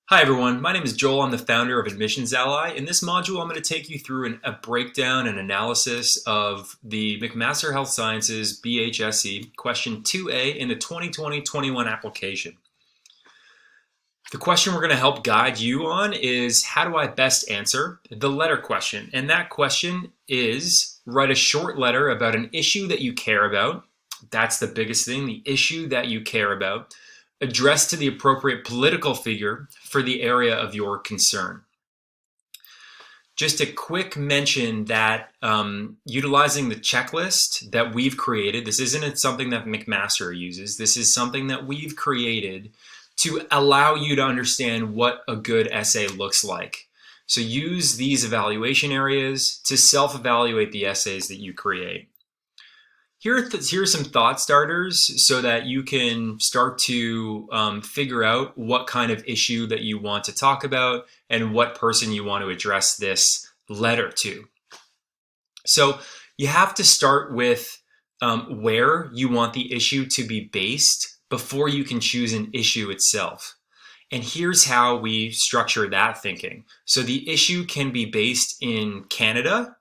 Hi everyone, my name is Joel. I'm the founder of Admissions Ally. In this module, I'm going to take you through a breakdown and analysis of the McMaster Health Sciences BHSc question 2A in the 2020-21 application. The question we're going to help guide you on is how do I best answer the letter question? And that question is write a short letter about an issue that you care about. That's the biggest thing, the issue that you care about. Addressed to the appropriate political figure for the area of your concern. Just a quick mention that utilizing the checklist that we've created, this isn't something that McMaster uses, this is something that we've created to allow you to understand what a good essay looks like. So use these evaluation areas to self-evaluate the essays that you create. Here are some thought starters so that you can start to figure out what kind of issue that you want to talk about and what person you want to address this letter to. So you have to start with where you want the issue to be based before you can choose an issue itself. And here's how we structure that thinking. So the issue can be based in Canada.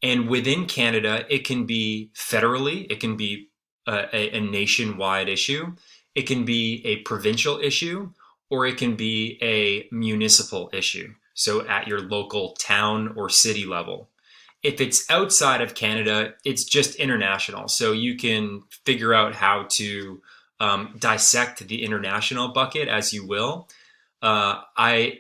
And within Canada, it can be federally, it can be a nationwide issue, it can be a provincial issue, or it can be a municipal issue, so at your local town or city level. If it's outside of Canada, it's just international, so you can figure out how to dissect the international bucket as you will. I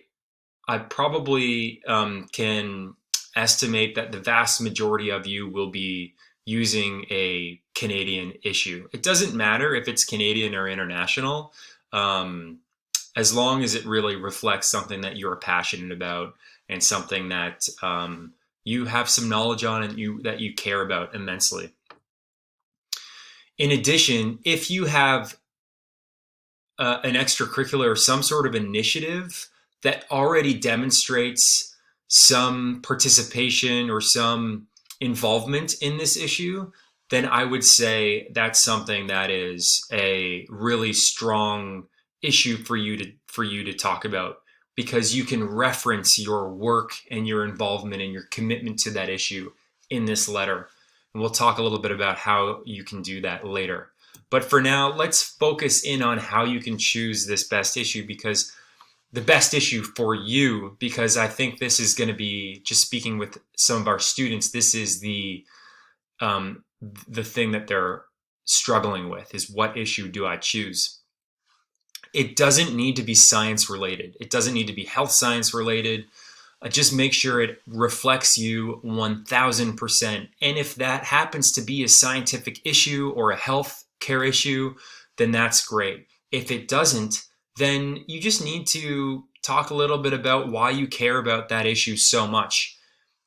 probably can estimate that the vast majority of you will be using a Canadian issue. It doesn't matter if it's Canadian or international, as long as it really reflects something that you're passionate about and something that you have some knowledge on and that you care about immensely. In addition, if you have an extracurricular or some sort of initiative that already demonstrates some participation or some involvement in this issue, then I would say that's something that is a really strong issue for you to talk about, because you can reference your work and your involvement and your commitment to that issue in this letter. And we'll talk a little bit about how you can do that later. But for now, let's focus in on how you can choose this best issue, because the best issue for you, because I think this is going to be, just speaking with some of our students, this is the thing that they're struggling with, is what issue do I choose? It doesn't need to be science related. It doesn't need to be health science related. Just make sure it reflects you 1000%. And if that happens to be a scientific issue or a health care issue, then that's great. If it doesn't, then you just need to talk a little bit about why you care about that issue so much.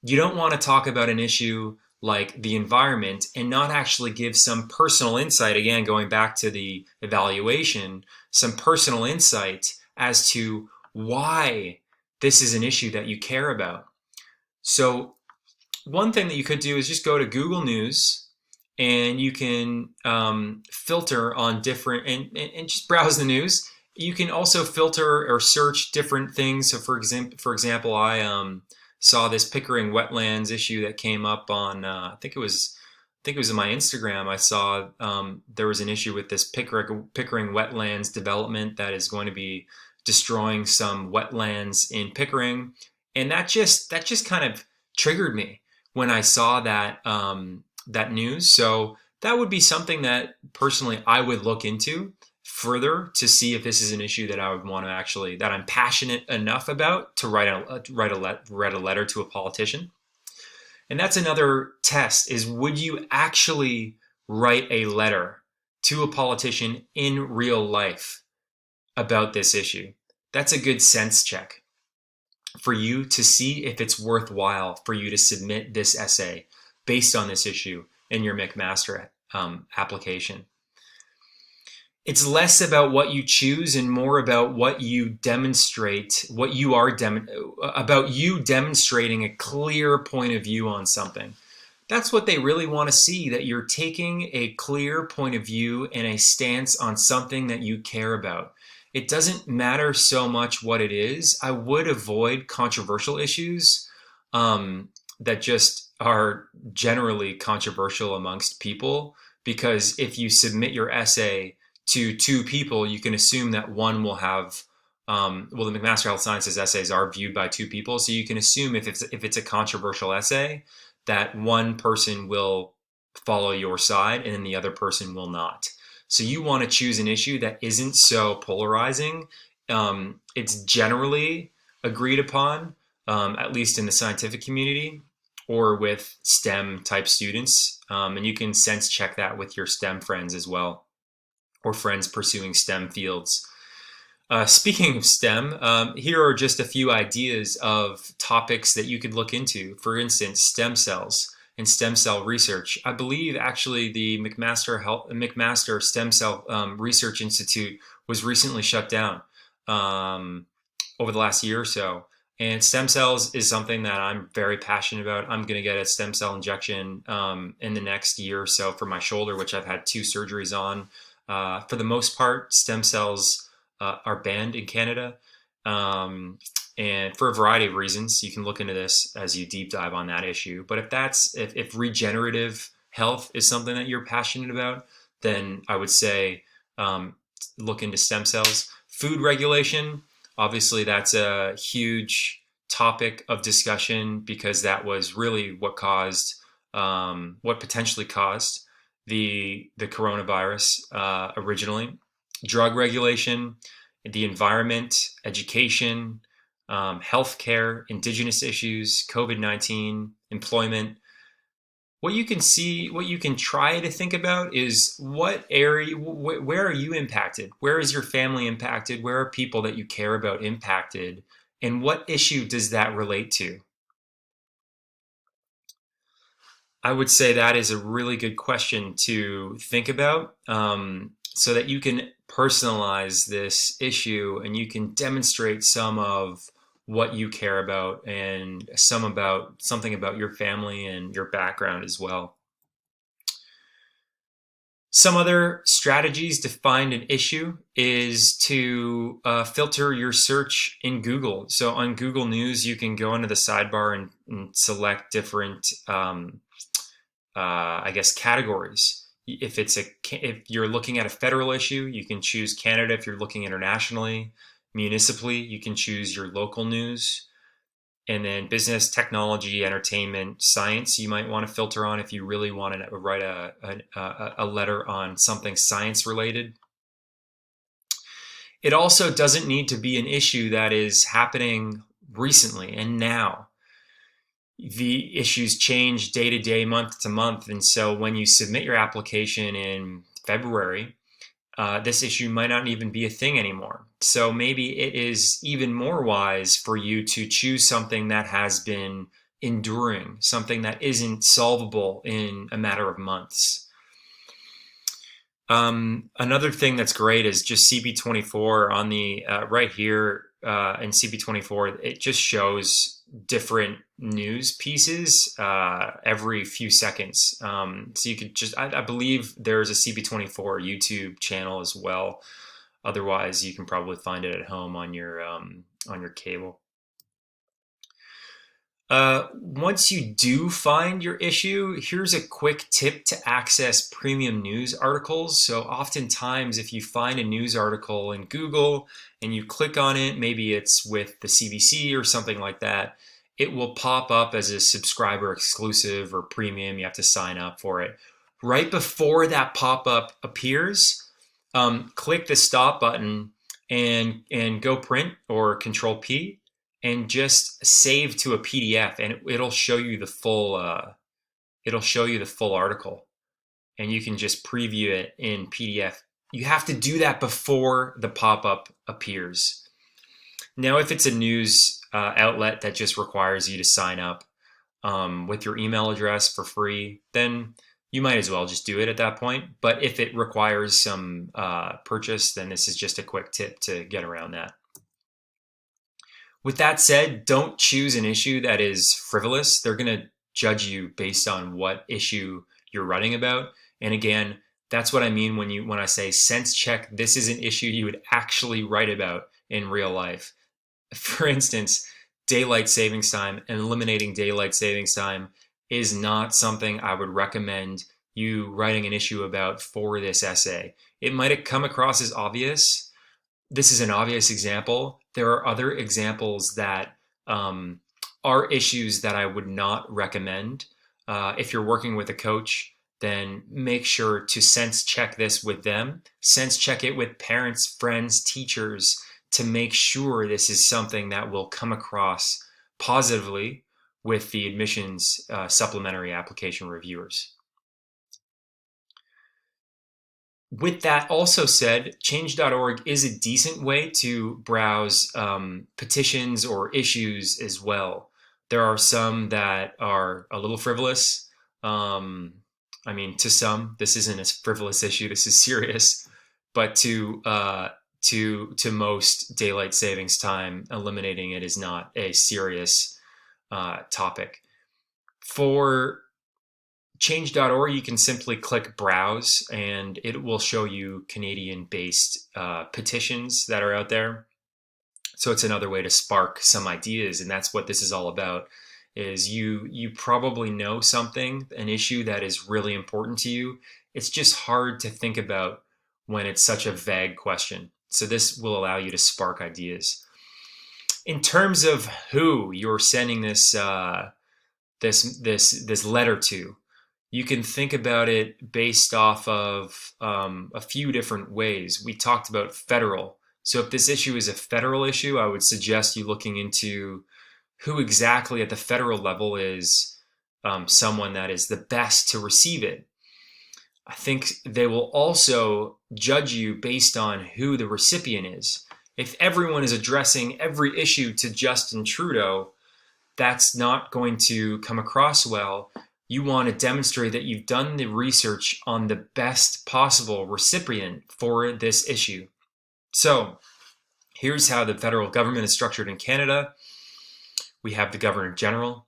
You don't want to talk about an issue like the environment and not actually give some personal insight, again, going back to the evaluation, some personal insight as to why this is an issue that you care about. So one thing that you could do is just go to Google News and you can filter on different, and just browse the news. You can also filter or search different things. So for example, I saw this Pickering wetlands issue that came up on, I think it was in my Instagram. I saw there was an issue with this Pickering wetlands development that is going to be destroying some wetlands in Pickering. And that just kind of triggered me when I saw that, that news. So that would be something that personally I would look into further to see if this is an issue that I would want to actually, that I'm passionate enough about to write a letter to a politician. And that's another test, is would you actually write a letter to a politician in real life about this issue? That's a good sense check for you to see if it's worthwhile for you to submit this essay based on this issue in your McMaster application. It's less about what you choose and more about what you demonstrate, about you demonstrating a clear point of view on something. That's what they really want to see, that you're taking a clear point of view and a stance on something that you care about. it doesn't matter so much what it is. I would avoid controversial issues that just are generally controversial amongst people, because if you submit your essay to two people, you can assume that one will have well, the McMaster Health Sciences essays are viewed by two people, so you can assume if it's a controversial essay, that one person will follow your side and then the other person will not. So you want to choose an issue that isn't so polarizing. It's generally agreed upon, at least in the scientific community or with STEM type students, and you can sense check that with your STEM friends as well, or friends pursuing STEM fields. Speaking of STEM, here are just a few ideas of topics that you could look into. For instance, stem cells and stem cell research. I believe actually the McMaster Stem Cell Research Institute was recently shut down over the last year or so. And stem cells is something that I'm very passionate about. I'm going to get a stem cell injection in the next year or so for my shoulder, which I've had 2 surgeries on. For the most part, stem cells are banned in Canada, and for a variety of reasons. You can look into this as you deep dive on that issue. But if regenerative health is something that you're passionate about, then I would say look into stem cells. Food regulation, obviously that's a huge topic of discussion, because that was really what potentially caused the coronavirus originally. Drug regulation, the environment, education, healthcare, indigenous issues, COVID-19, employment. What you can try to think about is what area, where are you impacted? Where is your family impacted? Where are people that you care about impacted? And what issue does that relate to? I would say that is a really good question to think about, so that you can personalize this issue and you can demonstrate some of what you care about and something about your family and your background as well. Some other strategies to find an issue is to filter your search in Google. So on Google News, you can go into the sidebar and select different I guess categories. If you're looking at a federal issue, you can choose Canada. If you're looking internationally, municipally, you can choose your local news. And then business, technology, entertainment, science, you might want to filter on if you really want to write a letter on something science related. It also doesn't need to be an issue that is happening recently and now. The issues change day to day, month to month. And so when you submit your application in February, this issue might not even be a thing anymore. So maybe it is even more wise for you to choose something that has been enduring, something that isn't solvable in a matter of months. Another thing that's great is just CP24 on the right here in CP24. It just shows different news pieces every few seconds. So you could just, I believe there's a CP24 YouTube channel as well. Otherwise, you can probably find it at home on your cable. Once you do find your issue, here's a quick tip to access premium news articles. So oftentimes, if you find a news article in Google and you click on it, maybe it's with the CBC or something like that, it will pop up as a subscriber exclusive or premium. You have to sign up for it. Right before that pop-up appears, click the stop button and go print or Control P and just save to a PDF, and it'll show you the full article, and you can just preview it in PDF. You have to do that before the pop-up appears. Now, if it's a news outlet that just requires you to sign up with your email address for free, then you might as well just do it at that point. But if it requires some purchase, then this is just a quick tip to get around that. With that said, don't choose an issue that is frivolous. They're going to judge you based on what issue you're writing about. And again, That's what I mean when I say sense check. This is an issue you would actually write about in real life. For instance, daylight savings time and eliminating daylight savings time is not something I would recommend you writing an issue about for this essay. It might have come across as obvious. This is an obvious example. There are other examples that are issues that I would not recommend. If you're working with a coach, then make sure to sense check this with them. Sense check it with parents, friends, teachers to make sure this is something that will come across positively with the admissions supplementary application reviewers. With that also said, change.org is a decent way to browse petitions or issues as well. There are some that are a little frivolous. I mean, to some, this isn't a frivolous issue. This is serious. But to most, daylight savings time, eliminating it is not a serious topic. For change.org, you can simply click browse and it will show you Canadian-based petitions that are out there. So it's another way to spark some ideas, and that's what this is all about. Is you probably know something, an issue that is really important to you. It's just hard to think about when it's such a vague question. So this will allow you to spark ideas. In terms of who you're sending this this letter to, you can think about it based off of a few different ways. We talked about federal. So if this issue is a federal issue, I would suggest you looking into who exactly at the federal level is someone that is the best to receive it. I think they will also judge you based on who the recipient is. If everyone is addressing every issue to Justin Trudeau, that's not going to come across well. You want to demonstrate that you've done the research on the best possible recipient for this issue. So here's how the federal government is structured in Canada. We have the Governor General,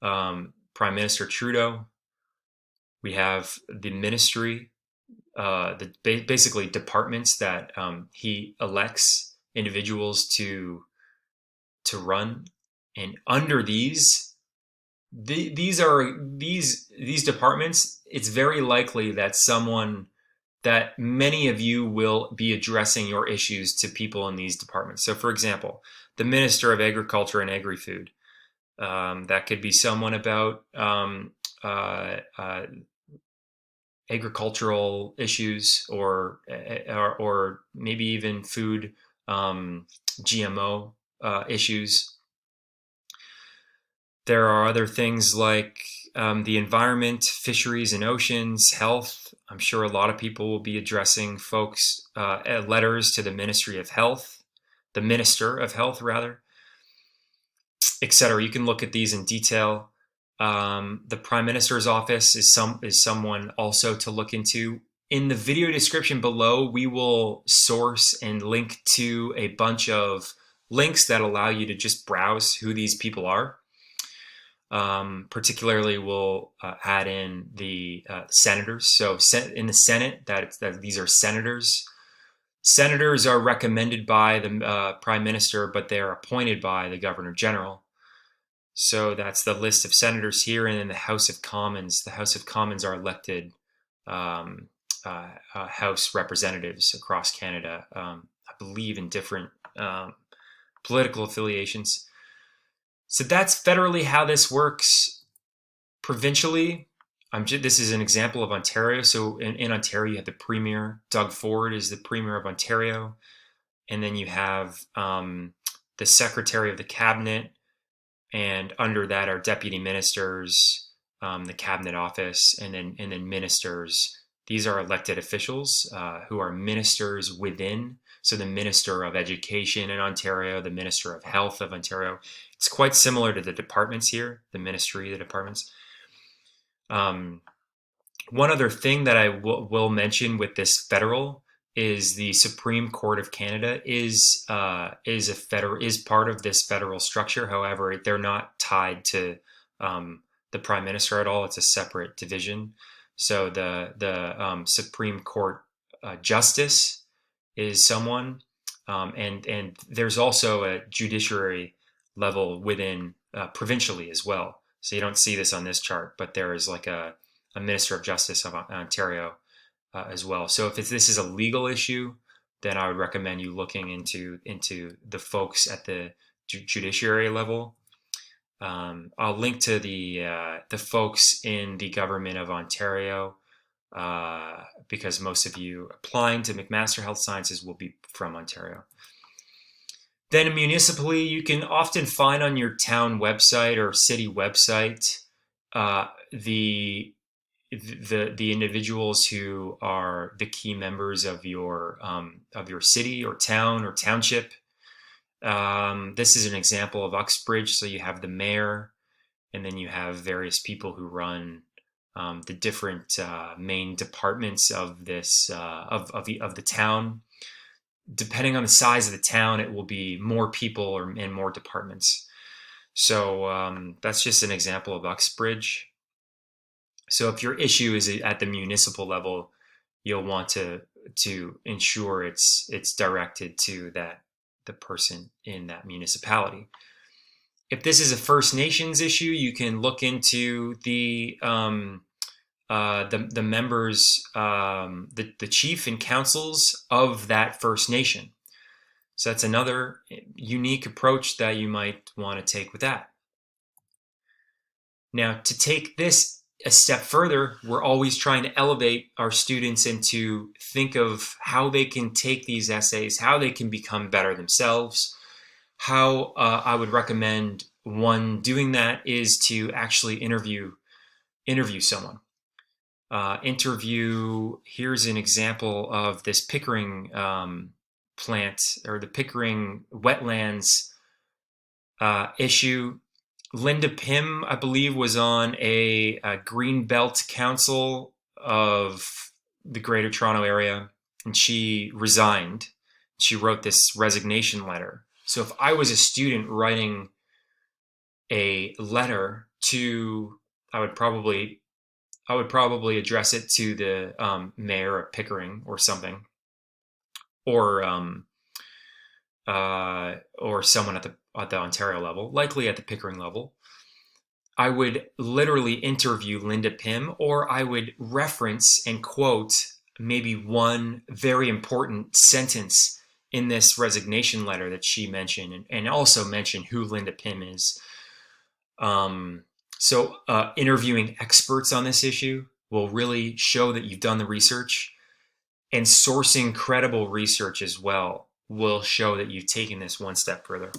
Prime Minister Trudeau. We have the ministry, basically departments that he elects individuals to run, and under these departments, it's very likely that many of you will be addressing your issues to people in these departments. So, for example, the Minister of Agriculture and Agri-Food, that could be someone about agricultural issues or maybe even food, GMO issues. There are other things like the environment, fisheries and oceans, health. I'm sure a lot of people will be addressing letters to the Ministry of Health, the Minister of Health, rather, etc. You can look at these in detail. The Prime Minister's office is someone also to look into. In the video description below, we will source and link to a bunch of links that allow you to just browse who these people are. Particularly, we'll add in the senators. So in the Senate, that these are senators. Senators are recommended by the Prime Minister, but they are appointed by the Governor General. So that's the list of senators here. And then the House of Commons. The House of Commons are elected House representatives across Canada, I believe in different political affiliations. So that's federally how this works. Provincially, this is an example of Ontario. So in Ontario, you have the Premier. Doug Ford is the Premier of Ontario. And then you have the Secretary of the Cabinet. And under that are deputy ministers, the Cabinet Office, and then ministers. These are elected officials who are ministers within. So the Minister of Education in Ontario, the Minister of Health of Ontario. It's quite similar to the departments here, the ministry, the departments. One other thing that I will mention with this federal is the Supreme Court of Canada is part of this federal structure. However, they're not tied to the Prime Minister at all. It's a separate division. So the Supreme Court justice is someone, and there's also a judiciary level within provincially as well. So you don't see this on this chart, but there is like a Minister of Justice of Ontario as well. So if this is a legal issue, then I would recommend you looking into the folks at the judiciary level. I'll link to the folks in the government of Ontario because most of you applying to McMaster Health Sciences will be from Ontario. Then municipally, you can often find on your town website or city website the individuals who are the key members of your city or town or township. This is an example of Uxbridge. So you have the mayor, and then you have various people who run the different main departments of this of the town. Depending on the size of the town, it will be more people and more departments. So that's just an example of Uxbridge. So if your issue is at the municipal level, you'll want to ensure it's directed to the person in that municipality. If this is a First Nations issue, you can look into the members, the chief and councils of that First Nation. So that's another unique approach that you might want to take with that. Now, to take this a step further, we're always trying to elevate our students and to think of how they can take these essays, how they can become better themselves. How I would recommend one doing that is to actually interview someone. Here's an example of this Pickering plant or the Pickering wetlands issue. Linda Pym, I believe, was on a Greenbelt Council of the Greater Toronto Area, and she resigned. She wrote this resignation letter. So if I was a student writing a letter I would probably address it to the mayor of Pickering or something, or someone at the Ontario level, likely at the Pickering level. I would literally interview Linda Pym, or I would reference and quote maybe one very important sentence in this resignation letter that she mentioned, and also mention who Linda Pym is. So interviewing experts on this issue will really show that you've done the research, and sourcing credible research as well will show that you've taken this one step further.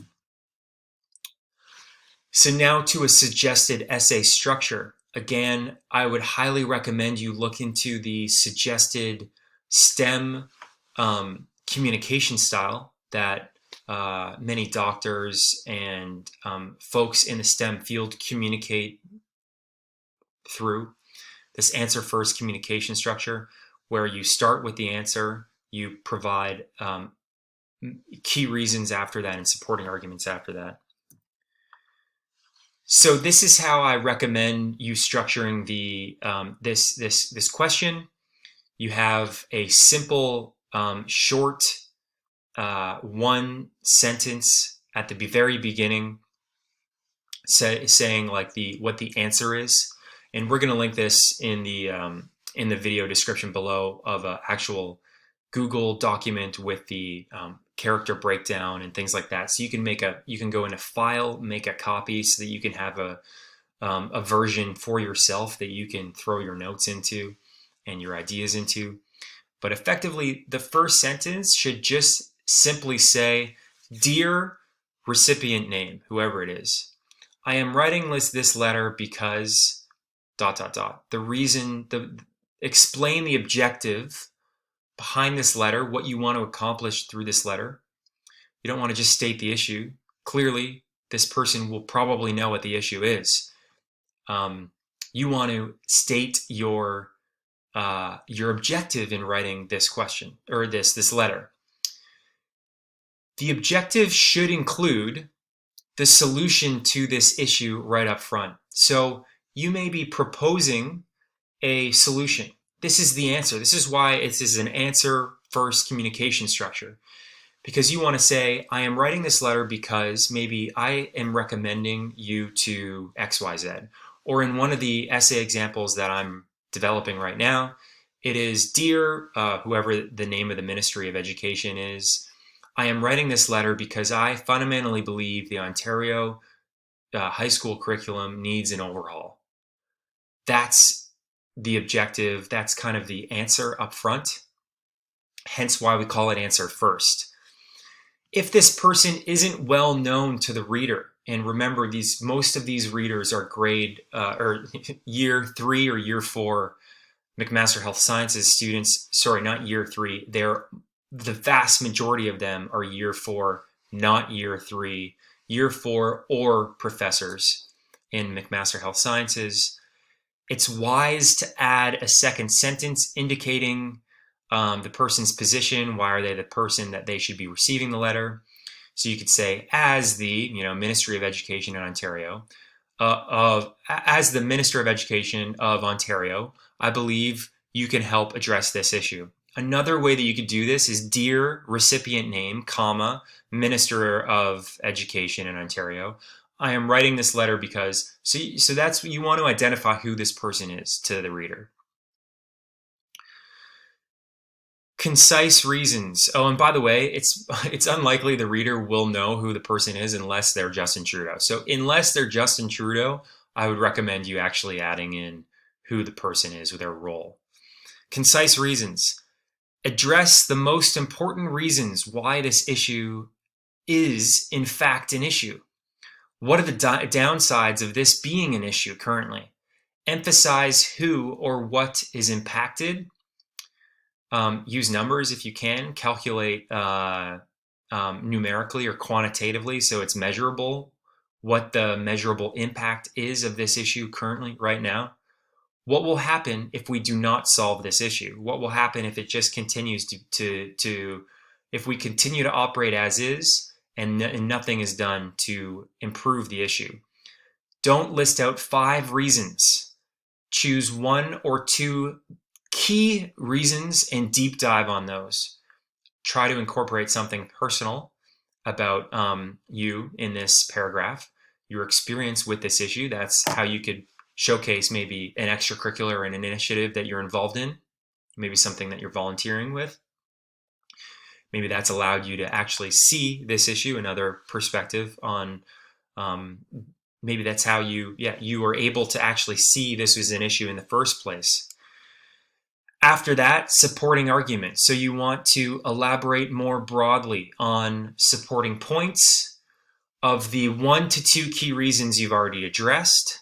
So now to a suggested essay structure. Again, I would highly recommend you look into the suggested STEM communication style that many doctors and folks in the STEM field communicate through. This answer first communication structure, where you start with the answer, you provide key reasons after that and supporting arguments after that. So this is how I recommend you structuring the this question. You have a simple short one sentence at the very beginning saying like what the answer is, and we're going to link this in the video description below of an actual Google document with the character breakdown and things like that. So you can go in a file, make a copy so that you can have a version for yourself that you can throw your notes into and your ideas into. But effectively, the first sentence should just simply say, "Dear recipient name," whoever it is, "I am writing this letter because ... The reason, explain the objective behind this letter, what you want to accomplish through this letter." You don't want to just state the issue. Clearly, this person will probably know what the issue is. You want to state your objective in writing this question or this letter. The objective should include the solution to this issue right up front. So you may be proposing a solution. This is the answer. This is why it is an answer first communication structure. Because you want to say, I am writing this letter because maybe I am recommending you to XYZ. Or in one of the essay examples that I'm developing right now, it is, Dear whoever the name of the Ministry of Education is, I am writing this letter because I fundamentally believe the Ontario high school curriculum needs an overhaul. That's the objective. That's kind of the answer up front. Hence why we call it answer first. If this person isn't well known to the reader, and remember, most of these readers are grade or year 3 or year 4 McMaster Health Sciences students. Sorry, not year 3. The vast majority of them are year 4, not year 3. Year 4 or professors in McMaster Health Sciences. It's wise to add a second sentence indicating the person's position. Why are they the person that they should be receiving the letter? So you could say, as the Ministry of Education in Ontario, as the Minister of Education of Ontario, I believe you can help address this issue. Another way that you could do this is Dear recipient name, comma, Minister of Education in Ontario. I am writing this letter because, so that's what you want to identify who this person is to the reader. Concise reasons. Oh, and by the way, it's unlikely the reader will know who the person is unless they're Justin Trudeau. So unless they're Justin Trudeau, I would recommend you actually adding in who the person is with their role. Concise reasons. Address the most important reasons why this issue is in fact an issue. What are the downsides of this being an issue currently? Emphasize who or what is impacted. Use numbers if you can. Calculate numerically or quantitatively so it's measurable what the measurable impact is of this issue currently right now. What will happen if we do not solve this issue? What will happen if it just continues if we continue to operate as is and nothing is done to improve the issue? Don't list out 5 reasons. Choose 1 or 2 key reasons and deep dive on those. Try to incorporate something personal about you in this paragraph, your experience with this issue. That's how you could showcase maybe an extracurricular or an initiative that you're involved in, maybe something that you're volunteering with. Maybe that's allowed you to actually see this issue, another perspective on, maybe that's how you were able to actually see this was an issue in the first place. After that, supporting arguments. So you want to elaborate more broadly on supporting points of the 1 to 2 key reasons you've already addressed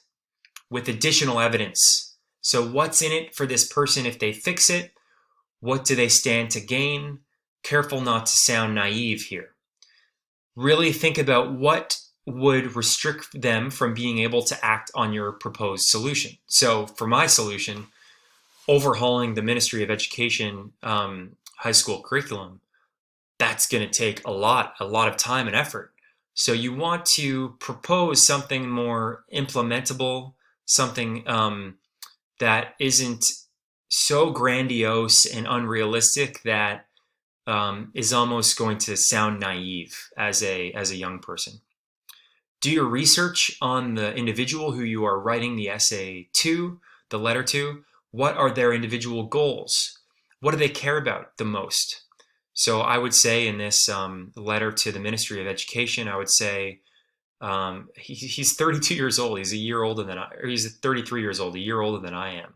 with additional evidence. So what's in it for this person if they fix it? What do they stand to gain? Careful not to sound naive here. Really think about what would restrict them from being able to act on your proposed solution. So for my solution, overhauling the Ministry of Education high school curriculum, that's going to take a lot of time and effort. So you want to propose something more implementable, something that isn't so grandiose and unrealistic that is almost going to sound naive as a young person. Do your research on the individual who you are writing the essay to, the letter to. What are their individual goals? What do they care about the most? So I would say in this letter to the Ministry of Education, I would say he's 32 years old. He's a year older than he's 33 years old, a year older than I am.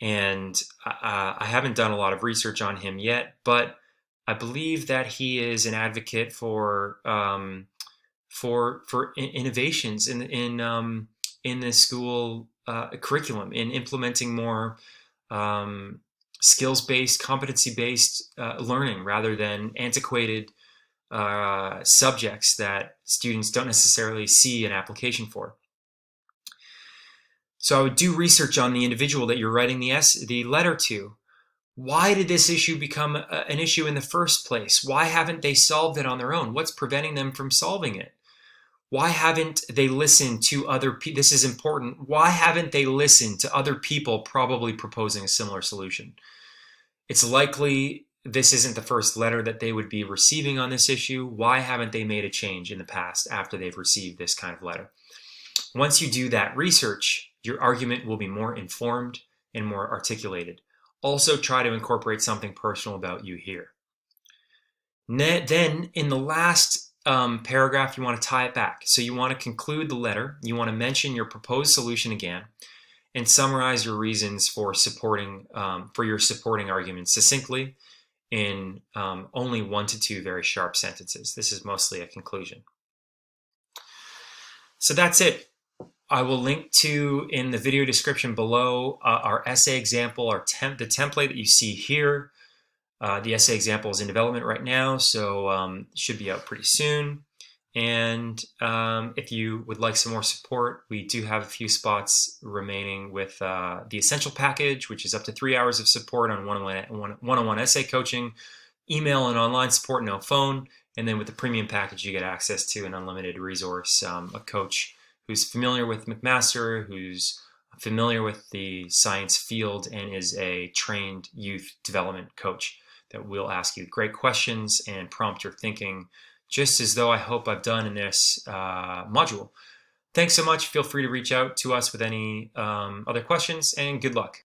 And I haven't done a lot of research on him yet, but I believe that he is an advocate for innovations in the school curriculum, in implementing more skills-based, competency-based learning rather than antiquated subjects that students don't necessarily see an application for. So I would do research on the individual that you're writing the letter to. Why did this issue become an issue in the first place? Why haven't they solved it on their own? What's preventing them from solving it? Why haven't they listened to other people? This is important. Why haven't they listened to other people probably proposing a similar solution? It's likely this isn't the first letter that they would be receiving on this issue. Why haven't they made a change in the past after they've received this kind of letter? Once you do that research, your argument will be more informed and more articulated. Also, try to incorporate something personal about you here. Then, in the last paragraph, you want to tie it back. So you want to conclude the letter. You want to mention your proposed solution again and summarize your reasons for your supporting argument succinctly in only 1 to 2 very sharp sentences. This is mostly a conclusion. So that's it. I will link to, in the video description below, our essay example, the template that you see here. The essay example is in development right now, so should be out pretty soon. And if you would like some more support, we do have a few spots remaining with the Essential Package, which is up to 3 hours of support on one-on-one essay coaching, email and online support, no phone. And then with the Premium Package, you get access to an unlimited resource, a coach who's familiar with McMaster, who's familiar with the science field, and is a trained youth development coach that will ask you great questions and prompt your thinking, just as though I hope I've done in this module. Thanks so much. Feel free to reach out to us with any other questions, and good luck.